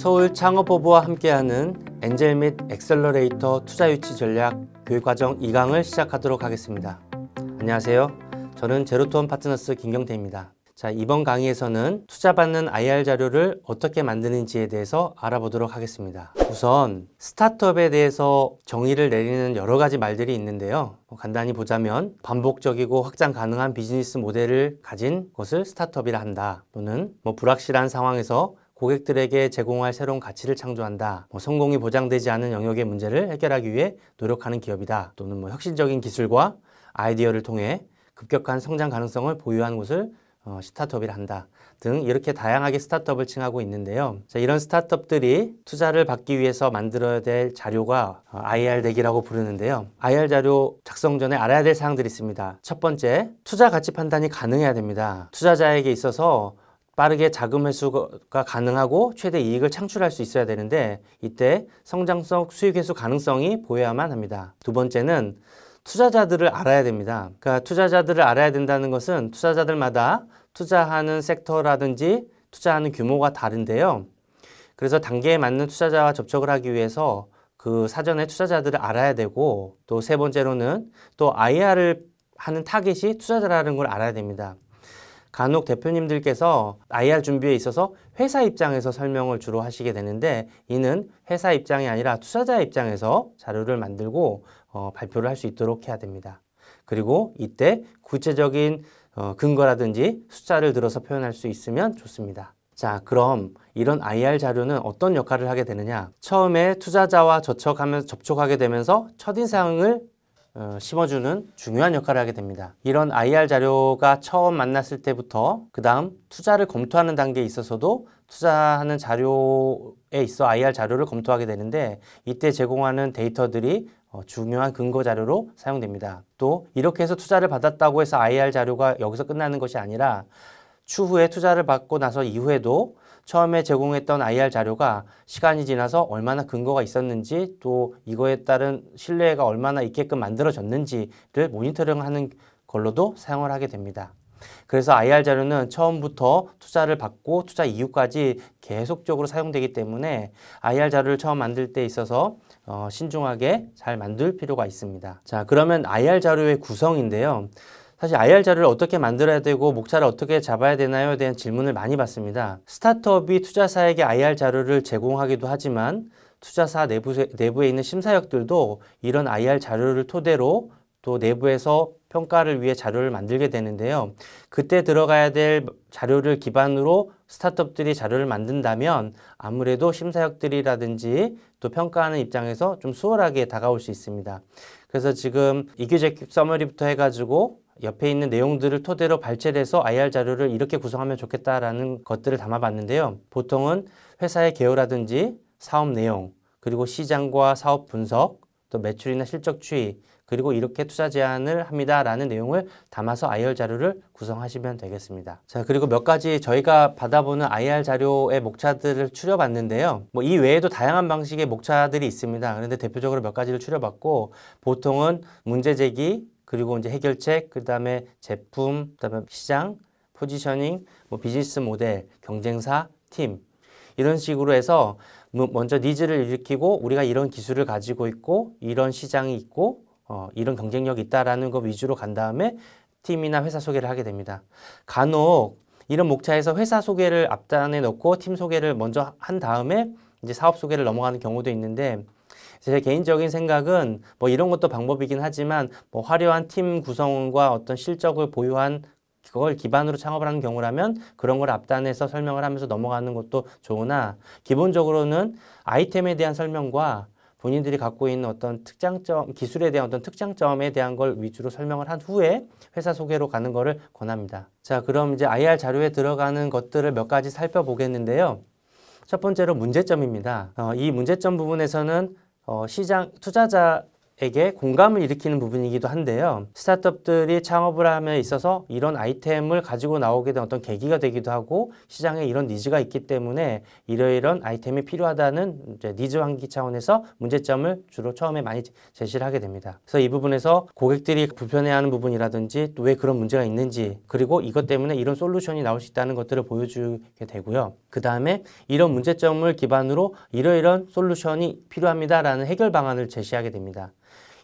서울창업허브와 함께하는 엔젤 및 엑셀러레이터 투자유치 전략 교육과정 2강을 시작하도록 하겠습니다. 안녕하세요. 저는 제로투원 파트너스 김경태입니다. 자, 이번 강의에서는 투자받는 IR 자료를 어떻게 만드는지에 대해서 알아보도록 하겠습니다. 우선 스타트업에 대해서 정의를 내리는 여러 가지 말들이 있는데요. 간단히 보자면 반복적이고 확장 가능한 비즈니스 모델을 가진 것을 스타트업이라 한다. 또는 불확실한 상황에서 고객들에게 제공할 새로운 가치를 창조한다. 성공이 보장되지 않은 영역의 문제를 해결하기 위해 노력하는 기업이다. 또는 혁신적인 기술과 아이디어를 통해 급격한 성장 가능성을 보유한 곳을 스타트업이라 한다 등 이렇게 다양하게 스타트업을 칭하고 있는데요. 자, 이런 스타트업들이 투자를 받기 위해서 만들어야 될 자료가 IR 덱이라고 부르는데요. IR 자료 작성 전에 알아야 될 사항들이 있습니다. 첫 번째, 투자 가치 판단이 가능해야 됩니다. 투자자에게 있어서 빠르게 자금 회수가 가능하고 최대 이익을 창출할 수 있어야 되는데 이때 성장성, 수익 회수 가능성이 보여야만 합니다. 두 번째는 투자자들을 알아야 됩니다. 그러니까 투자자들을 알아야 된다는 것은 투자자들마다 투자하는 섹터라든지 투자하는 규모가 다른데요. 그래서 단계에 맞는 투자자와 접촉을 하기 위해서 그 사전에 투자자들을 알아야 되고, 또 세 번째로는 또 IR을 하는 타겟이 투자자라는 걸 알아야 됩니다. 간혹 대표님들께서 IR 준비에 있어서 회사 입장에서 설명을 주로 하시게 되는데, 이는 회사 입장이 아니라 투자자 입장에서 자료를 만들고 발표를 할 수 있도록 해야 됩니다. 그리고 이때 구체적인 근거라든지 숫자를 들어서 표현할 수 있으면 좋습니다. 자, 그럼 이런 IR 자료는 어떤 역할을 하게 되느냐? 처음에 투자자와 접촉하게 되면서 첫인상을 심어주는 중요한 역할을 하게 됩니다. 이런 IR 자료가 처음 만났을 때부터 그 다음 투자를 검토하는 단계에 있어서도 투자하는 자료에 있어 IR 자료를 검토하게 되는데, 이때 제공하는 데이터들이 중요한 근거 자료로 사용됩니다. 또 이렇게 해서 투자를 받았다고 해서 IR 자료가 여기서 끝나는 것이 아니라 추후에 투자를 받고 나서 이후에도 처음에 제공했던 IR 자료가 시간이 지나서 얼마나 근거가 있었는지, 또 이거에 따른 신뢰가 얼마나 있게끔 만들어졌는지를 모니터링하는 걸로도 사용을 하게 됩니다. 그래서 IR 자료는 처음부터 투자를 받고 투자 이후까지 계속적으로 사용되기 때문에 IR 자료를 처음 만들 때 있어서 신중하게 잘 만들 필요가 있습니다. 자, 그러면 IR 자료의 구성인데요. 사실 IR 자료를 어떻게 만들어야 되고 목차를 어떻게 잡아야 되나요에 대한 질문을 많이 받습니다. 스타트업이 투자사에게 IR 자료를 제공하기도 하지만 투자사 내부에 있는 심사역들도 이런 IR 자료를 토대로 또 내부에서 평가를 위해 자료를 만들게 되는데요. 그때 들어가야 될 자료를 기반으로 스타트업들이 자료를 만든다면 아무래도 심사역들이라든지 또 평가하는 입장에서 좀 수월하게 다가올 수 있습니다. 그래서 지금 이규제급 서머리부터 해가지고 옆에 있는 내용들을 토대로 발췌를 해서 IR 자료를 이렇게 구성하면 좋겠다라는 것들을 담아봤는데요. 보통은 회사의 개요라든지 사업 내용, 그리고 시장과 사업 분석, 또 매출이나 실적 추이, 그리고 이렇게 투자 제안을 합니다라는 내용을 담아서 IR 자료를 구성하시면 되겠습니다. 자, 그리고 몇 가지 저희가 받아보는 IR 자료의 목차들을 추려봤는데요. 이 외에도 다양한 방식의 목차들이 있습니다. 그런데 대표적으로 몇 가지를 추려봤고, 보통은 문제 제기, 그리고 이제 해결책, 그 다음에 제품, 그 다음에 시장, 포지셔닝, 비즈니스 모델, 경쟁사, 팀, 이런 식으로 해서 먼저 니즈를 일으키고 우리가 이런 기술을 가지고 있고 이런 시장이 있고 이런 경쟁력이 있다라는 것 위주로 간 다음에 팀이나 회사 소개를 하게 됩니다. 간혹 이런 목차에서 회사 소개를 앞단에 넣고 팀 소개를 먼저 한 다음에 이제 사업 소개를 넘어가는 경우도 있는데, 제 개인적인 생각은 이런 것도 방법이긴 하지만 화려한 팀 구성과 어떤 실적을 보유한 그걸 기반으로 창업을 하는 경우라면 그런 걸 앞단에서 설명을 하면서 넘어가는 것도 좋으나, 기본적으로는 아이템에 대한 설명과 본인들이 갖고 있는 어떤 특장점, 기술에 대한 어떤 특장점에 대한 걸 위주로 설명을 한 후에 회사 소개로 가는 거를 권합니다. 자, 그럼 이제 IR 자료에 들어가는 것들을 몇 가지 살펴보겠는데요. 첫 번째로 문제점입니다. 이 문제점 부분에서는 투자자의 에게 공감을 일으키는 부분이기도 한데요. 스타트업들이 창업을 함에 있어서 이런 아이템을 가지고 나오게 된 어떤 계기가 되기도 하고 시장에 이런 니즈가 있기 때문에 이런 아이템이 필요하다는 이제 니즈 환기 차원에서 문제점을 주로 처음에 많이 제시를 하게 됩니다. 그래서 이 부분에서 고객들이 불편해하는 부분이라든지 또 왜 그런 문제가 있는지 그리고 이것 때문에 이런 솔루션이 나올 수 있다는 것들을 보여주게 되고요. 그 다음에 이런 문제점을 기반으로 이런 솔루션이 필요합니다라는 해결 방안을 제시하게 됩니다.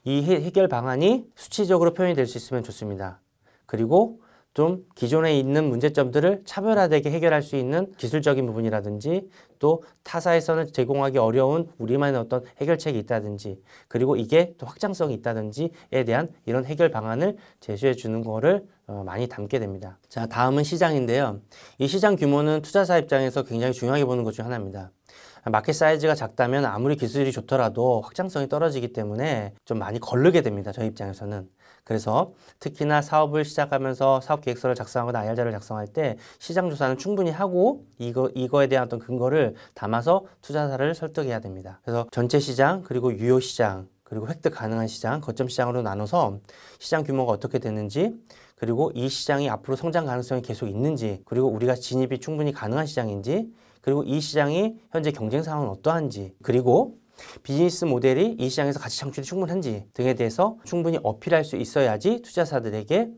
이 해결 방안이 수치적으로 표현이 될 수 있으면 좋습니다. 그리고 좀 기존에 있는 문제점들을 차별화되게 해결할 수 있는 기술적인 부분이라든지 또 타사에서는 제공하기 어려운 우리만의 어떤 해결책이 있다든지 그리고 이게 또 확장성이 있다든지에 대한 이런 해결 방안을 제시해 주는 거를 많이 담게 됩니다. 자, 다음은 시장인데요. 이 시장 규모는 투자사 입장에서 굉장히 중요하게 보는 것 중 하나입니다. 마켓 사이즈가 작다면 아무리 기술이 좋더라도 확장성이 떨어지기 때문에 좀 많이 거르게 됩니다. 저희 입장에서는. 그래서 특히나 사업을 시작하면서 사업 계획서를 작성하거나 IR자를 작성할 때 시장 조사는 충분히 하고 이거에 대한 어떤 근거를 담아서 투자사를 설득해야 됩니다. 그래서 전체 시장 그리고 유효 시장 그리고 획득 가능한 시장, 거점 시장으로 나눠서 시장 규모가 어떻게 되는지 그리고 이 시장이 앞으로 성장 가능성이 계속 있는지 그리고 우리가 진입이 충분히 가능한 시장인지 그리고 이 시장이 현재 경쟁 상황은 어떠한지 그리고 비즈니스 모델이 이 시장에서 가치 창출이 충분한지 등에 대해서 충분히 어필할 수 있어야지 투자사들에게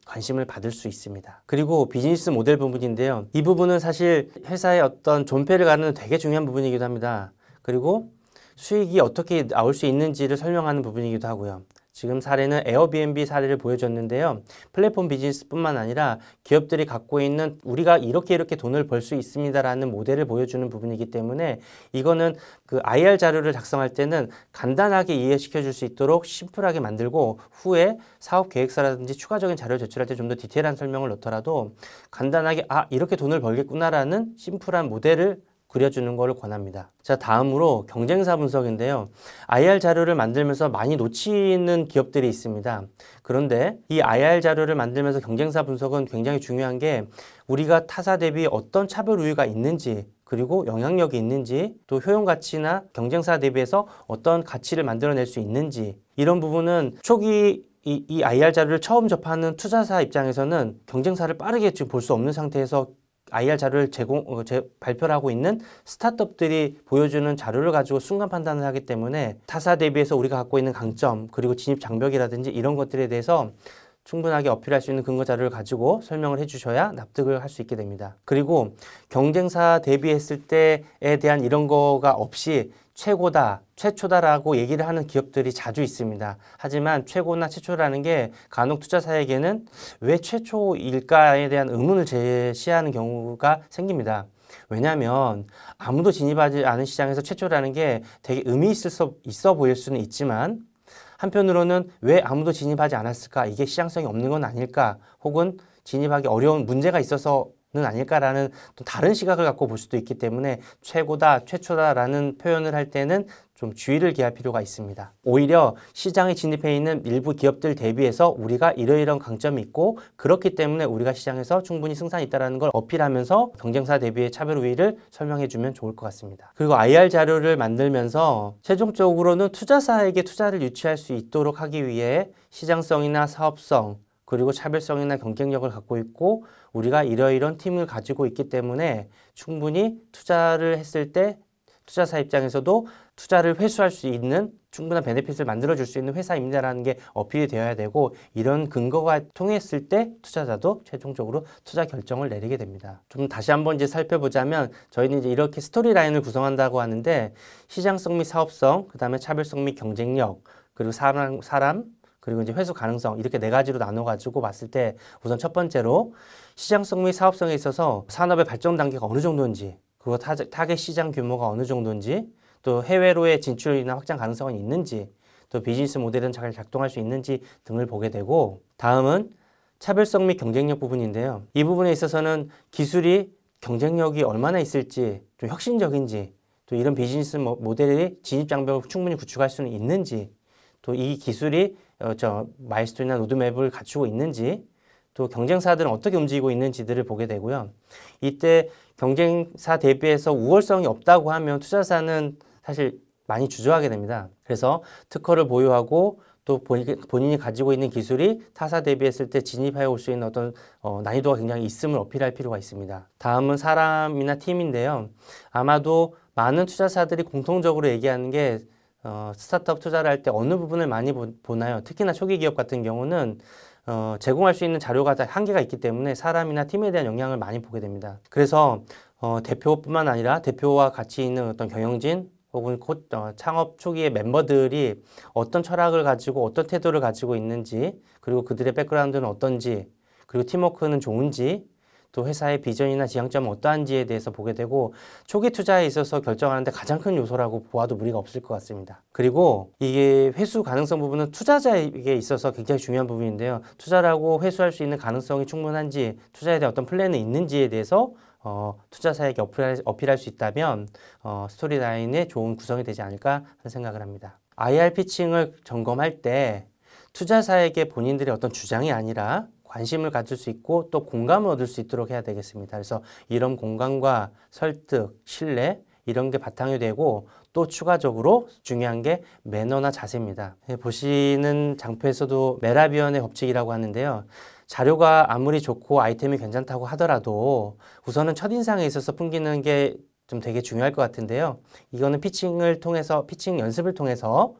관심을 받을 수 있습니다. 그리고 비즈니스 모델 부분인데요. 이 부분은 사실 회사의 어떤 존폐를 가르는 되게 중요한 부분이기도 합니다. 그리고 수익이 어떻게 나올 수 있는지를 설명하는 부분이기도 하고요. 지금 사례는 에어비앤비 사례를 보여줬는데요. 플랫폼 비즈니스뿐만 아니라 기업들이 갖고 있는 우리가 이렇게 돈을 벌 수 있습니다라는 모델을 보여주는 부분이기 때문에 이거는 그 IR 자료를 작성할 때는 간단하게 이해시켜 줄 수 있도록 심플하게 만들고 후에 사업 계획서라든지 추가적인 자료를 제출할 때 좀 더 디테일한 설명을 넣더라도 간단하게 이렇게 돈을 벌겠구나라는 심플한 모델을 그려주는 것을 권합니다. 자, 다음으로 경쟁사 분석인데요. IR 자료를 만들면서 많이 놓치는 기업들이 있습니다. 그런데 이 IR 자료를 만들면서 경쟁사 분석은 굉장히 중요한 게 우리가 타사 대비 어떤 차별 우위가 있는지 그리고 영향력이 있는지 또 효용 가치나 경쟁사 대비해서 어떤 가치를 만들어낼 수 있는지 이런 부분은 초기 이 IR 자료를 처음 접하는 투자사 입장에서는 경쟁사를 빠르게 지금 볼 수 없는 상태에서 IR 자료를 발표를 하고 있는 스타트업들이 보여주는 자료를 가지고 순간 판단을 하기 때문에 타사 대비해서 우리가 갖고 있는 강점 그리고 진입 장벽이라든지 이런 것들에 대해서 충분하게 어필할 수 있는 근거 자료를 가지고 설명을 해주셔야 납득을 할 수 있게 됩니다. 그리고 경쟁사 대비했을 때에 대한 이런 거가 없이 최고다, 최초다라고 얘기를 하는 기업들이 자주 있습니다. 하지만 최고나 최초라는 게 간혹 투자사에게는 왜 최초일까에 대한 의문을 제시하는 경우가 생깁니다. 왜냐하면 아무도 진입하지 않은 시장에서 최초라는 게 되게 의미 있어 보일 수는 있지만 한편으로는 왜 아무도 진입하지 않았을까? 이게 시장성이 없는 건 아닐까? 혹은 진입하기 어려운 문제가 있어서는 아닐까라는 또 다른 시각을 갖고 볼 수도 있기 때문에 최고다, 최초다라는 표현을 할 때는 좀 주의를 기할 필요가 있습니다. 오히려 시장에 진입해 있는 일부 기업들 대비해서 우리가 이러이러한 강점이 있고 그렇기 때문에 우리가 시장에서 충분히 승산이 있다는 걸 어필하면서 경쟁사 대비의 차별 우위를 설명해 주면 좋을 것 같습니다. 그리고 IR 자료를 만들면서 최종적으로는 투자사에게 투자를 유치할 수 있도록 하기 위해 시장성이나 사업성 그리고 차별성이나 경쟁력을 갖고 있고 우리가 이러이러한 팀을 가지고 있기 때문에 충분히 투자를 했을 때 투자사 입장에서도 투자를 회수할 수 있는 충분한 베네핏을 만들어줄 수 있는 회사입니다라는 게 어필이 되어야 되고 이런 근거가 통했을 때 투자자도 최종적으로 투자 결정을 내리게 됩니다. 좀 다시 한번 이제 살펴보자면 저희는 이제 이렇게 스토리라인을 구성한다고 하는데 시장성 및 사업성, 그 다음에 차별성 및 경쟁력, 그리고 사람 그리고 이제 회수 가능성 이렇게 네 가지로 나눠가지고 봤을 때 우선 첫 번째로 시장성 및 사업성에 있어서 산업의 발전 단계가 어느 정도인지 그리고 타겟 시장 규모가 어느 정도인지 또 해외로의 진출이나 확장 가능성은 있는지 또 비즈니스 모델은 잘 작동할 수 있는지 등을 보게 되고 다음은 차별성 및 경쟁력 부분인데요. 이 부분에 있어서는 기술이 경쟁력이 얼마나 있을지 좀 혁신적인지 또 이런 비즈니스 모델이 진입 장벽을 충분히 구축할 수는 있는지 또 이 기술이 마일스톤이나 로드맵을 갖추고 있는지 또 경쟁사들은 어떻게 움직이고 있는지들을 보게 되고요. 이때 경쟁사 대비해서 우월성이 없다고 하면 투자사는 사실 많이 주저하게 됩니다. 그래서 특허를 보유하고 또 본인이 가지고 있는 기술이 타사 대비했을 때 진입해 올 수 있는 어떤 난이도가 굉장히 있음을 어필할 필요가 있습니다. 다음은 사람이나 팀인데요. 아마도 많은 투자사들이 공통적으로 얘기하는 게 스타트업 투자를 할 때 어느 부분을 많이 보나요? 특히나 초기 기업 같은 경우는 제공할 수 있는 자료가 다 한계가 있기 때문에 사람이나 팀에 대한 영향을 많이 보게 됩니다. 그래서 대표뿐만 아니라 대표와 같이 있는 어떤 경영진 혹은 곧 창업 초기의 멤버들이 어떤 철학을 가지고 어떤 태도를 가지고 있는지, 그리고 그들의 백그라운드는 어떤지, 그리고 팀워크는 좋은지, 또 회사의 비전이나 지향점은 어떠한지에 대해서 보게 되고, 초기 투자에 있어서 결정하는데 가장 큰 요소라고 보아도 무리가 없을 것 같습니다. 그리고 이게 회수 가능성 부분은 투자자에게 있어서 굉장히 중요한 부분인데요. 투자를 하고 회수할 수 있는 가능성이 충분한지, 투자에 대한 어떤 플랜이 있는지에 대해서 투자사에게 어필할 수 있다면 스토리라인의 좋은 구성이 되지 않을까 하는 생각을 합니다. IR 피칭을 점검할 때 투자사에게 본인들의 어떤 주장이 아니라 관심을 가질 수 있고 또 공감을 얻을 수 있도록 해야 되겠습니다. 그래서 이런 공감과 설득, 신뢰 이런 게 바탕이 되고, 또 추가적으로 중요한 게 매너나 자세입니다. 보시는 장표에서도 메라비언의 법칙이라고 하는데요. 자료가 아무리 좋고 아이템이 괜찮다고 하더라도 우선은 첫인상에 있어서 풍기는 게 좀 되게 중요할 것 같은데요. 이거는 피칭 연습을 통해서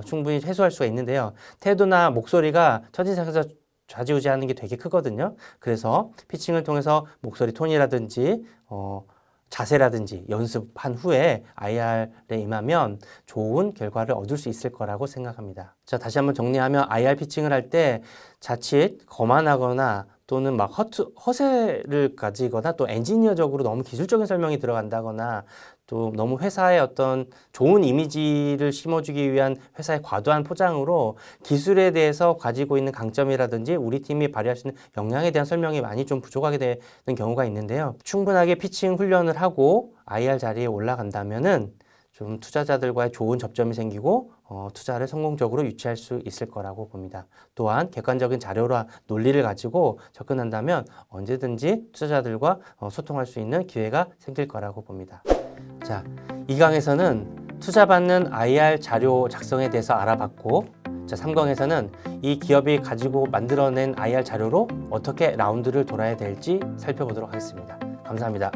충분히 해소할 수가 있는데요. 태도나 목소리가 첫인상에서 좌지우지하는 게 되게 크거든요. 그래서 피칭을 통해서 목소리 톤이라든지 자세라든지 연습한 후에 IR에 임하면 좋은 결과를 얻을 수 있을 거라고 생각합니다. 자, 다시 한번 정리하면 IR 피칭을 할 때 자칫 거만하거나 또는 막 허세를 가지거나 또 엔지니어적으로 너무 기술적인 설명이 들어간다거나 또 너무 회사의 어떤 좋은 이미지를 심어주기 위한 회사의 과도한 포장으로 기술에 대해서 가지고 있는 강점이라든지 우리 팀이 발휘할 수 있는 역량에 대한 설명이 많이 좀 부족하게 되는 경우가 있는데요. 충분하게 피칭 훈련을 하고 IR 자리에 올라간다면은 좀 투자자들과의 좋은 접점이 생기고 투자를 성공적으로 유치할 수 있을 거라고 봅니다. 또한 객관적인 자료와 논리를 가지고 접근한다면 언제든지 투자자들과 소통할 수 있는 기회가 생길 거라고 봅니다. 자, 이 강에서는 투자받는 IR 자료 작성에 대해서 알아봤고, 자, 3강에서는 이 기업이 가지고 만들어낸 IR 자료로 어떻게 라운드를 돌아야 될지 살펴보도록 하겠습니다. 감사합니다.